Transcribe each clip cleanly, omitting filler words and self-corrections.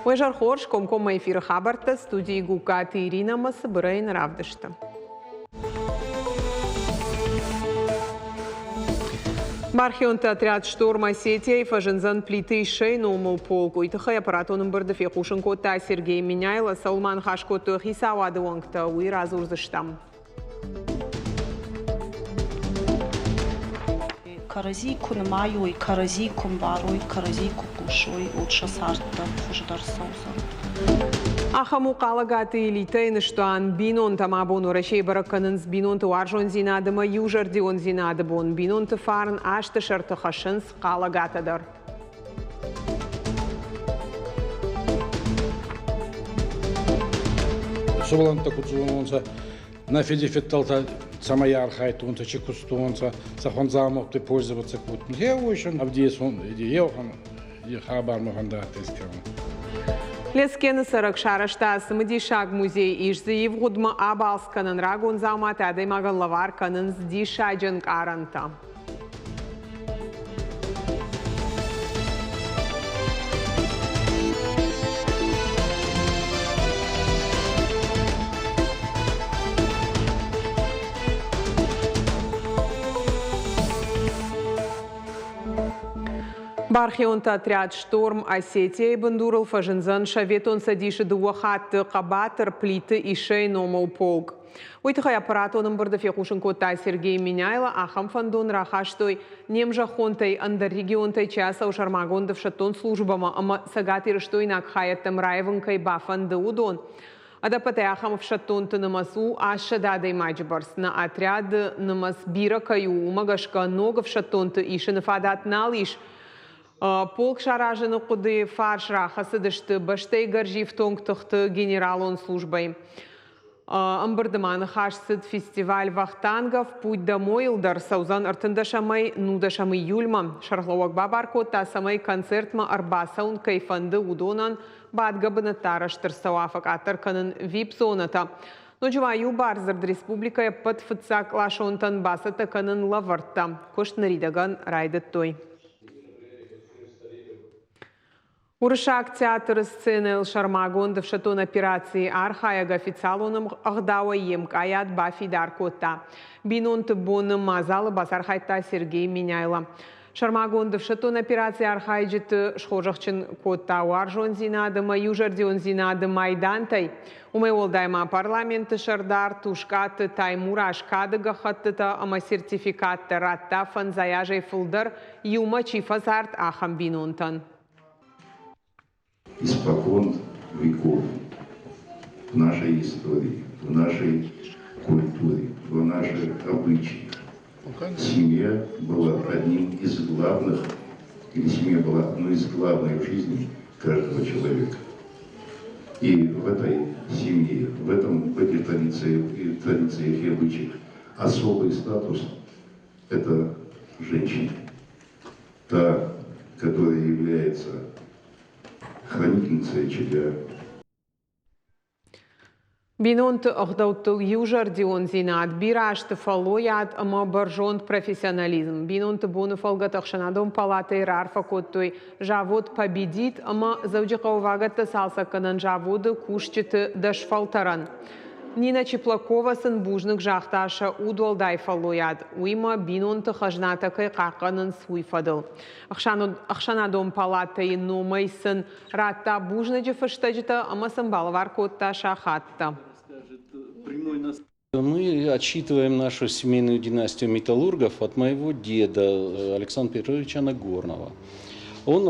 Уежар хорш комкома эфир хабарта студии Гукат и Ирина Масабырайн Равдышта. Бархионта отряд «Шторм» Осетия и Фажензан плиты и шейну умыл полку. Итахай аппаратоным бардов Якушенкота Сергей Миняйла, Салман Хашкоту Хисавады Уангта Уи Разурзыштам. Карази кунмаю, карази кумбару, карази купушой, лучше сарта, хуждар соусом. Ахаму калагаты илитейны, что ан бинон тамабону рашей бараканынс бинон туаржон зинадыма южардион зинадыбон бинон туфарн ашты шарты хашынс калагатадар. Соболанта кутзунонса на федефетталта самая архайтунта чекустунса сахонзамовты пользоваться кут. Я очень авдесон идеохан хабар махандатыскам. Лескені сырық шарыштасы мұдишаг музей ишзі евғудмы абалсканын рагон замат әдаймағын лаварканын здишаджын қаранта. Бархионта отряд «Шторм» Осетия и Бандурал Фажензан шаветон садиши дуахатты қабатыр плиты и шейномау полк. Уйтыхай аппаратоным бардов Якушенкота Сергей Миняйла ахам фандон рахаштой немжахонтай андер регионтай часа у шармагондов шатон службама ама сагатирыштой накхаяттам райванкай бафанды удон. Адапате ахам в шатон намасу ашададай маджбарс на отряд намас бира каю умагашка нога в шатон-то иши нафадат налиш. Полк шаражыны куды фаршра хасыдышты баштей гаржив тонгтыхты генералон службой. Амбардыманы хашсыд фестиваль вахтангов путь домой илдар саузан артындашамай нудашамай юльма. Шарлауак бабаркота самай концертма арбасаун кайфанды удонан бадгабыны тараштыр сауафак атарканын вип-зоната. Ночеваю барзард республикая под фыцак лашонтан басата канын лаварта. Кошт наридаган райдат той. Урышак театр сцены Шармагондов шатон операции архаяга официалоным ахдауа емк аят бафи даркота. Бинонты боным мазалы басархайта Сергей Миняйла. Шармагондов шатон операции архайджиты шхожахчин кота уаржон зинадыма южардион зинады майдантай. Умай олдайма парламенты шардар тушкаты таймура ашкадыга хаттыта ама сертификатты ратта фанзаяжай фылдар юма чифазарт ахам бинонтан. Испокон веков в нашей истории, в нашей культуре, в наших обычаях. Семья была одним из главных, или семья была одной из главных в жизни каждого человека. И в этой семье, в этих традициях и обычаях особый статус – это женщина. Та, которая является хранительница очага. Бинонты охдаутыл южардион зинат, бирашты фалоят ама баржонт профессионализм. Бинонты боны фалгатах шанадом палатай рарфа коттой жавод победит, ама завджихаувагатта салсаканан жаводы кушчиты дашфалтаран. Нина Чеплакова сын бужнык жақташа удолдай фалоят. Уйма бинонты хажнатакай қақанын суйфадыл. Ақшанадом палатай номай сын ратта бужныджы фыштаджыта, ама сын балвар котта шахатта. Мы отсчитываем нашу семейную династию металлургов от моего деда Александра Петровича Нагорного. Он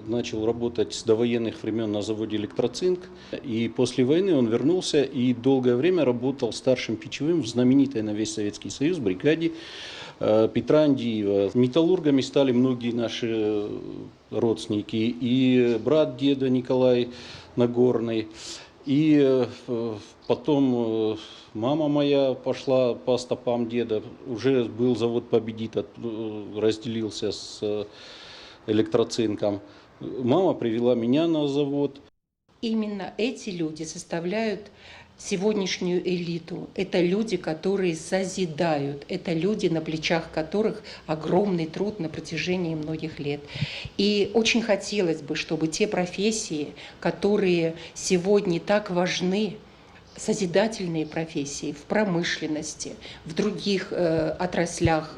начал работать с довоенных времен на заводе «Электроцинк». И после войны он вернулся и долгое время работал старшим печевым в знаменитой на весь Советский Союз бригаде Петра Андиева. Металлургами стали многие наши родственники. И брат деда Николай Нагорный. И потом мама моя пошла по стопам деда. Уже был завод «Победит», разделился с электроцинком. Мама привела меня на завод. Именно эти люди составляют сегодняшнюю элиту. Это люди, которые созидают, это люди, на плечах которых огромный труд на протяжении многих лет. И очень хотелось бы, чтобы те профессии, которые сегодня так важны, созидательные профессии в промышленности, в других отраслях,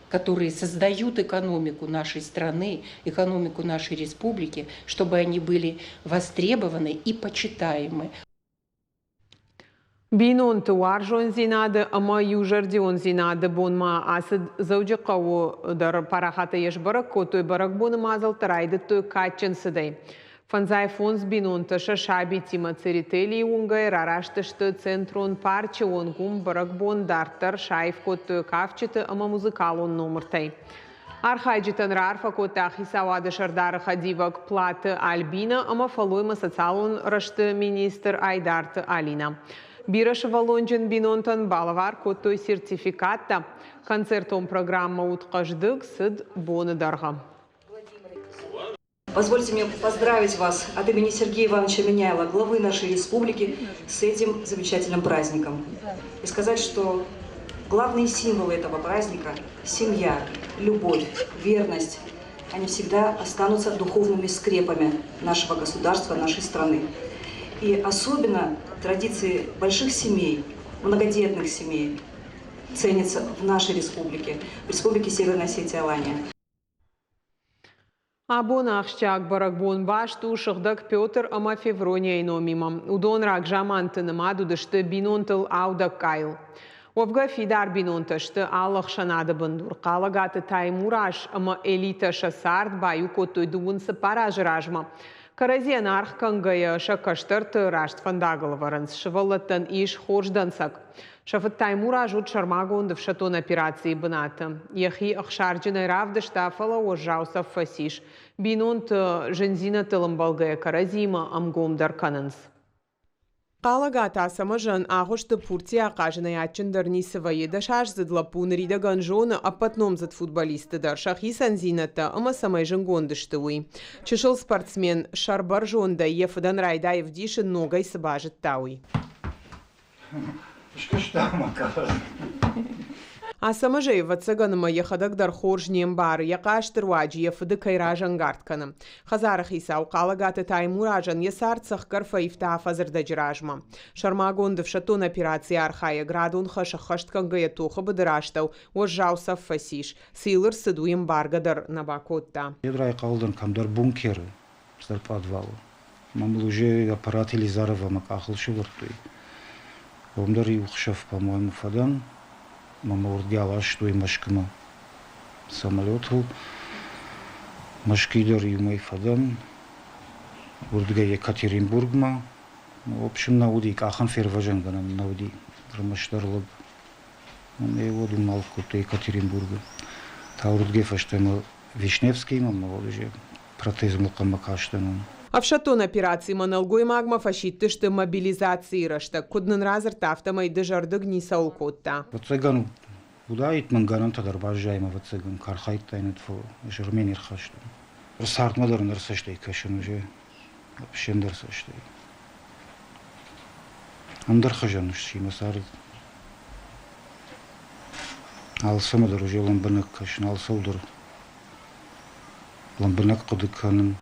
которые создают экономику нашей страны, экономику нашей республики, чтобы они были востребованы и почитаемы. بینون توارجون زیناده اما یوجردیون زیناده بون ما اسد زوج قو در پراخات یش برک کوتوی برک بون مازل تراید تو کاتچن سدی فنزای فونز بینون تشه شابی تیما تریتلی اونگای راراشتشت центрون پارچه اونگوم برک بون دارتر شایف کوتوی کافچت اما موزیکالون نومرتی Архайджитан рарфа котахи савада шардара хадивак платы Альбина, ама фалуйма социалун рашты министр Айдарты Алина. Бираш валонжин бинонтан балавар котой сертификатта. Концертом программа уткаждык сыд боны дарга. Позвольте мне поздравить вас от имени Сергея Ивановича Миняйла, главы нашей республики, с этим замечательным праздником. И сказать, что главные символы этого праздника – семья, любовь, верность – они всегда останутся духовными скрепами нашего государства, нашей страны. И особенно традиции больших семей, многодетных семей ценятся в нашей республике, в Республике Северная Осетия-Алания. Абон ахщак баракбон башту шыхдак Петр ама Феврония иномима. Удон рак жаманты намаду дышты бинонтыл аудак кайл. Овга фидар бинонтышты аллах шанады бандур. Калагаты таймураш ама элита шасард баю котой дуынсы паражражма. Каразен арх кангая шакаштырты рашт фандагылваранс. Шывалаттан иш хорждансак. Шафат таймураж от шармагон в шатон операции бната. Яхи ахшарджина равда штафала ожауса фасиш. Бинонт жензина тылымбалгая каразима амгом даркананс. Калагата самажан агошты Пуртия кажына ячын дарнисывае дашаш задлапун рида ганжона апатном зад футболисты дар шахи санзината ама самай жангондышты уй. Чешыл спортсмен Шарбар жонда ефадан райдаев дишын ногай сабажет тауй. Асамажей вацыганыма ехадак дар хоржнем бар, яқаштыр ваджи ефады кайражан гартканым. Хазарах исау калагаты таймуражан есарцах карфаифта фазырдажражма. Шармагонды в шатон операции архая градун хашахашткан гаятоха бадыраштау, ожжауса фасиш, силыр сыдуем баргадар набакотта. Едрай калдан камдар бункеры, стар подвал. Мамыл уже аппарат Елизарова макахыл шывыртуй. Омдар и ухшав, по-моему, фадан. Мама урдяла, что и машкама самолет. Машкидер и мой фадан. Урдга Екатеринбургма. В общем, науди, кахан ферважангана науди. Рамаштарлаб. Он его думал, что Екатеринбурга. Та урдге фаштема Вишневский, мама вот уже протез мукама каштаном. А в шатон операции маналгой магма фашиттышты мобилизации рашта. Куднын разыр тафтама и дежарды гниса улкотта. Вацеган удает мангаран тадарбажайма вацеган кархайт тайнет фо жерменир хашту. Рсарт мадарн рсаштай кашен уже шендер саштай. Андар хажан шима сар. Алса мадар уже ламбанак кашен алса удар.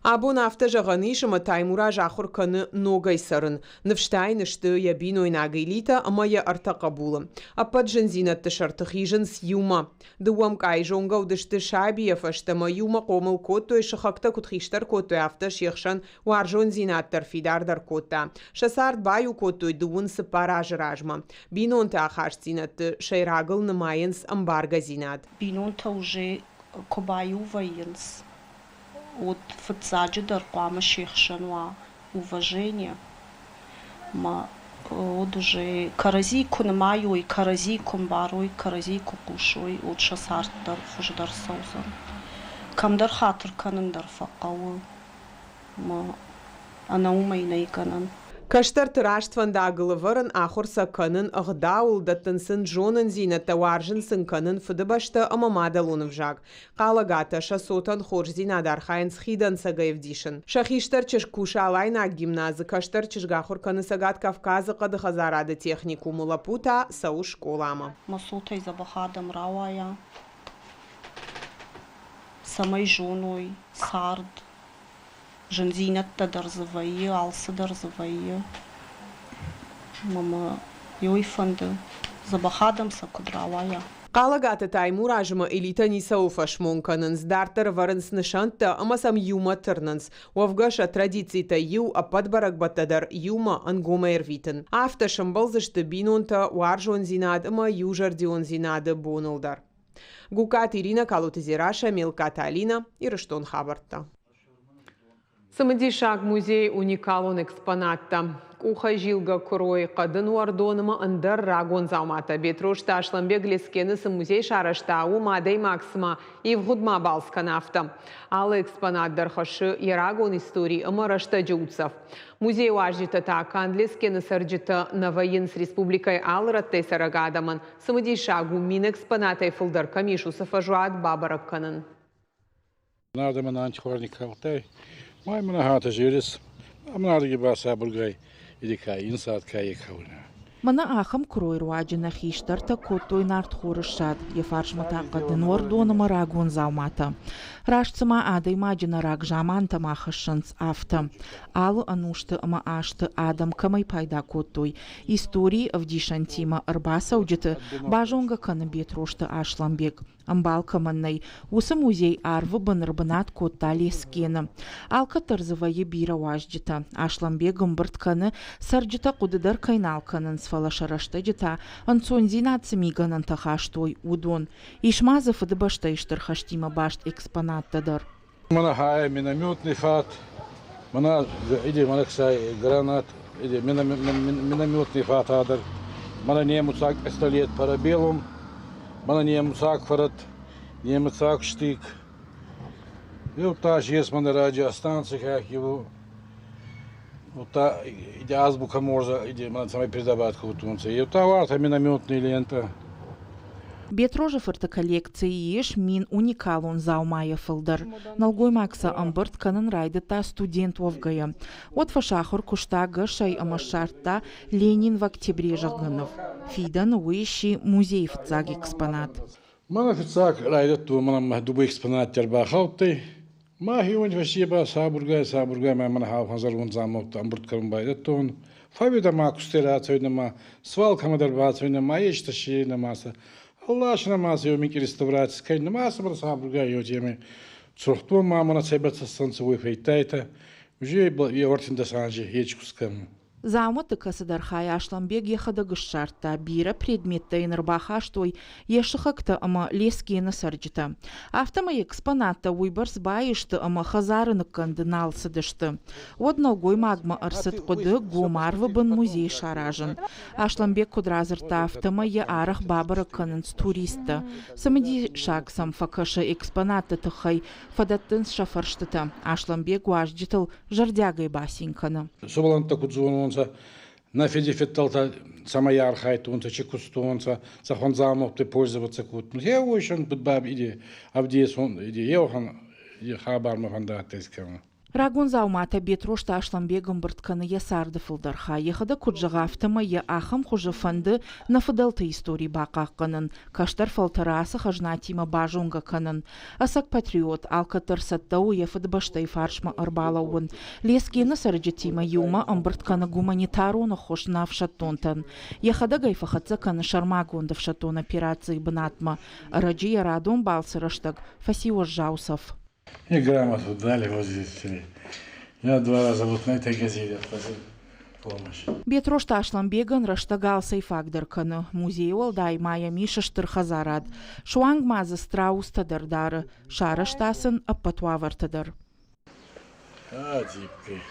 Абон автожаганишма таймураж ахур каны ногай сарын. Навштайнышты я биной нагайлита, ама я артакабула. Апад жензина тышартахижен с юма. Дуам кайжонга удышты шабия фаштама юма комыл коттой шахакта кутхиштар коттой авташ яхшан варжон зинат тарфидар дар котта. Шасард баю коттой дуун сапараж ражма. Бинон та ахашцинат шайрагл намайенс амбарга зинат. Бинон-то уже кобаю военс. От фацаджи даркама шехшанва уважение. Ма от уже карази кунмаю и карази кумбарой, карази кукушой от шасарт дар фуждар саузан. Камдар хатр канан дар факау. Ма анаума и найканан. Каштар тыраштван дагылывырын ахурса канын ағдаул даттынсын джонын зинатта варжынсын канын фыдыбашты амамадалунов жаг. Қалагата шасотан хорж зинадархайн схидан сагаевдишын. Шахиштар чеш куша алайна гимназы каштар чеш гахур каны сагат Кавказы қады хазарады технику мулапута сау школама. Масутай забахадам равая. Самай жоной, сард. Жензинатта дарзывайы, алсы дарзывайы. Мама йойфанды. Забахадам сакудравая. Қалагата таймур ажыма элита нисауфаш монканынс дартыр варынс нышантта амасам юма тырнынс. Уавгаша традицийта ю ападбарак баттадар юма ангома эрвитын. Афта шамбалзышты бинонта уаржон зинад ама южардион зинады бонылдар. Гукат Ирина Калутизираша, Мелката Алина и Рыштон Хабарта. Самадишак музей уникалон экспонатта. Уха жилга крой қадын уардоныма ындыр рагон заумата. Бетрошта Ашламбек лескенысы музей шарашта умадай максима и вгудма балсканафта. Алы экспонат дархашы ярагон истории ымарашта джуцев. Музей уаждита такан лескенысы рджита на воин с республикой Алраттай сарагадаман. Самадишагу мин экспонатай фылдар камишу сафажуат бабаракканын. Надо мен антихварник алтай. Май мен хата жирис. Амнады гибаса бургай. Идикай инсад кай кауна. Мана ахам крой руаджина хиштарта котой нарт хорышат. Ефаршмата қадын ордоныма рагон заумата. Рашцыма адай маджина раг жаманта махашынц авта. Алу анушты ама ашты адам камай пайда котой. Истории авдишантима арбаса уджиты бажонга каны бетрошты Ашламбек. Амбалка маннай. Усы музей арвы банырбанат котта лескені. Алка тарзывайы бира уажджита. Ашламбегым бұртканы сарджита кудыдар кайналканын сфалашарашты жита. Анцон зинатсы миганын тахаштой удон. Ишмазы фыдыбашта иштырхаштима башт экспонаттадар. Мана хай минометный фат. Мана иди манаксай гранат. Иди минометный фат адар. Мана немуцак пистолет парабеллум. Мана немцак фарат, немцак штык. И вот та есть мана радиостанция, как его. Вот та иди азбука морза, иди мана самой передавать кутунца. И вот та варта минометная лента. Бетрожа фырты коллекции еш мин уникалон заумая фылдар. Налгой макса амбырт канын райдыта студент вовгая. От фашахур куштага шай амашарта Ленин в октябре жагынов. Фидан уищи музей фцаг экспонат. Мана фцаг райдыту мана дубы экспонат тербахалты. Махион васиба сабургай мана хав хазарун замок амбырт карун байдытун. Фавида ма кустерацию нема, свалка мадарбацию нема, ечта ши немаса. Allah namazı yömik restavratsiya kay namazı bir sabrga yöjemi çurxtu mamana sebetsa sansı ve feytayta уже явартинда санжи hiç kuskam. Зауматы касадархай Ашламбек ехада гышарта, бира предметта инырбаха штой ешыхакта ама лескені сарджита. Автома экспонатта уйбарс байышты ама хазарыны кандынал сыдышты. Одналгой магма арсыт коды гомарвы бын музей шаражын. Ашламбек кудразырта автома е арах бабара канынс туриста. Самыди шагсам факаша экспонатта тыхай фадаттын шафарштыта. Ашламбек уажджитыл жардягай басинканы. Собаланта кудзуон на федефетталта самая архайтунца, чекустунца, захонзамовты пользоваться кут. Я очень подбаб иди, авдеес он иди, еохан, хабар маханда тескам. Рагон заумата бетрошта Ашламбегым бұртканы ясарды фылдарха. Ехада куджаға автыма я ахым хужы фанды на фыдалты истории бақаққанын. Каштар фалтарасы хажнатима бажонга канын. Асак патриот алкатыр саттау ефыды баштай фаршма арбалауын. Лескені сарджетима юма амбыртканы гуманитаруны хош навшаттонтан. Ехада гайфахатса каны шармагонды вшаттон операции бынатма. Раджи ярадон балсыраштаг Фасиош Жаусов. И грамоту дали возле. Я 2 раза вот на этой газете помощь. Бетрошта Ашламбеган раштагал сайфагдыр каны. Музей олдай мая мишаштыр хазарад. Шуанг мазы страустадыр дары. Шараштасын аппатуавартадыр. Дипкой.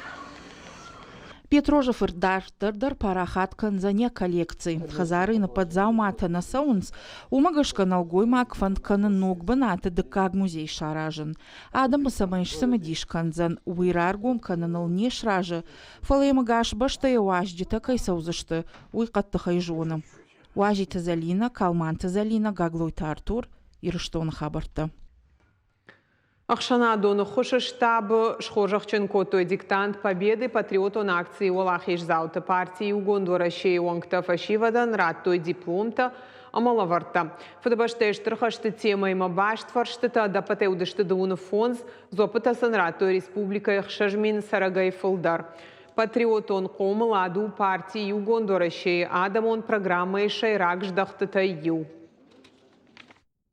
Петрожев ирдартырдыр парахат канзане коллекции. Хазарына подзаумата на саунс, умагашка налгоймак фантканы ногбанаты дыкаг музей шаражын. Адам самайш самадиш канзан уйраргум кананал не шражы. Фалаймагаш баштая уаждита кайсаузышты, уйкатты хайжоным. Уажита залина, калманта залина, гаглойта Артур, ирыштон хабарта. Ахшана доны хушы штабы шхожахчын котой диктант победы патриотон акции Олахиш зауты партии Угондора шей оңкта фашивадан раттой дипломта амалаварта. Фадабаштештыр хашты темой мабашт фарштыта да патеудышты дуны фонз зопытасын раттой республика ихшажмин сарагай фылдар. Патриотон комыладу партии Угондора шей адамон программы шайрак ждахтыта ю.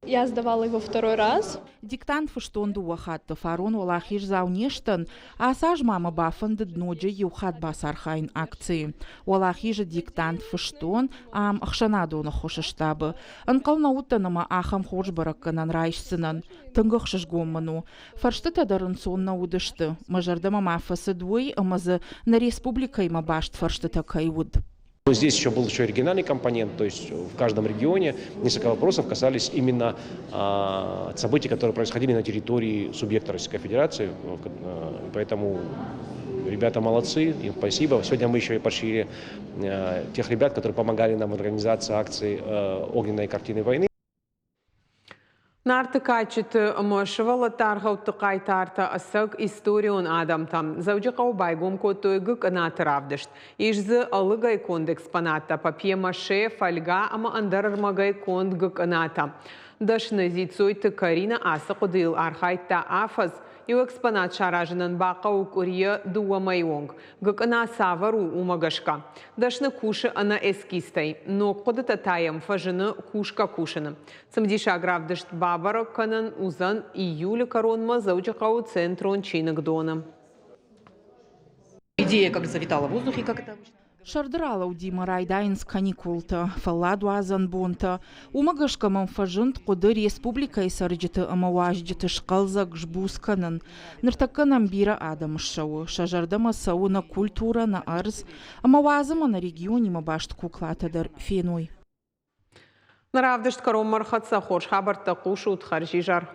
Я сдавала его второй раз. Диктант фаштонду уахатты фарон Олахиш заунештын, а саж мама бафанды дноджи юхат басархайн акции. Олахиш диктант фаштон, ам ахшанадоны хошы штабы. Анкална уттаныма ахам хош баракканан райшсынын. Тынгықшыш гомману. Фаршты тадарын сонна удышты. Мажардама мафасы двой, амазы на республикой мабашт фаршты такай уд. Здесь еще был региональный компонент, то есть в каждом регионе несколько вопросов касались именно событий, которые происходили на территории субъекта Российской Федерации. Поэтому ребята молодцы, им спасибо. Сегодня мы еще и поощрили тех ребят, которые помогали нам в организации акции «Огненной картины войны». Нарты качеты мышывала тархауты кайтарта асык историон адамтам. Завжы қаубайгом көтой гүк анатыравдышт. Ижзі алыгай конд экспоната, папье-маше, фольга, ама андарырмагай конд гүк аната. Дашны зицойты Карина асы қудыл архайтта афаз, ю экспонат шаражынан бақа укурия дуамайонг. Гүк ана савару умагашка. Дашны кушы ана эскистай, но қудыта таям фажыны кушка кушыны. Самдиша гравдышт бабара канан узан июля коронма завжы қау центрон чинык доном. Идея как завитала в воздухе, как это обычно. Шардырала у Дима Райдайнс каникулта, фалладу азанбонта. Умагашкамам фажынт қуды республика исарджиты амаважджиты шқалзак жбусканын. Ныртакканам бира адам шау. Шажардама сауна культура на арз. Амавазыма на регионе мабашт куклатадар феной. Наравдышт каром мархатса хош хабарта кушу тхаржижар.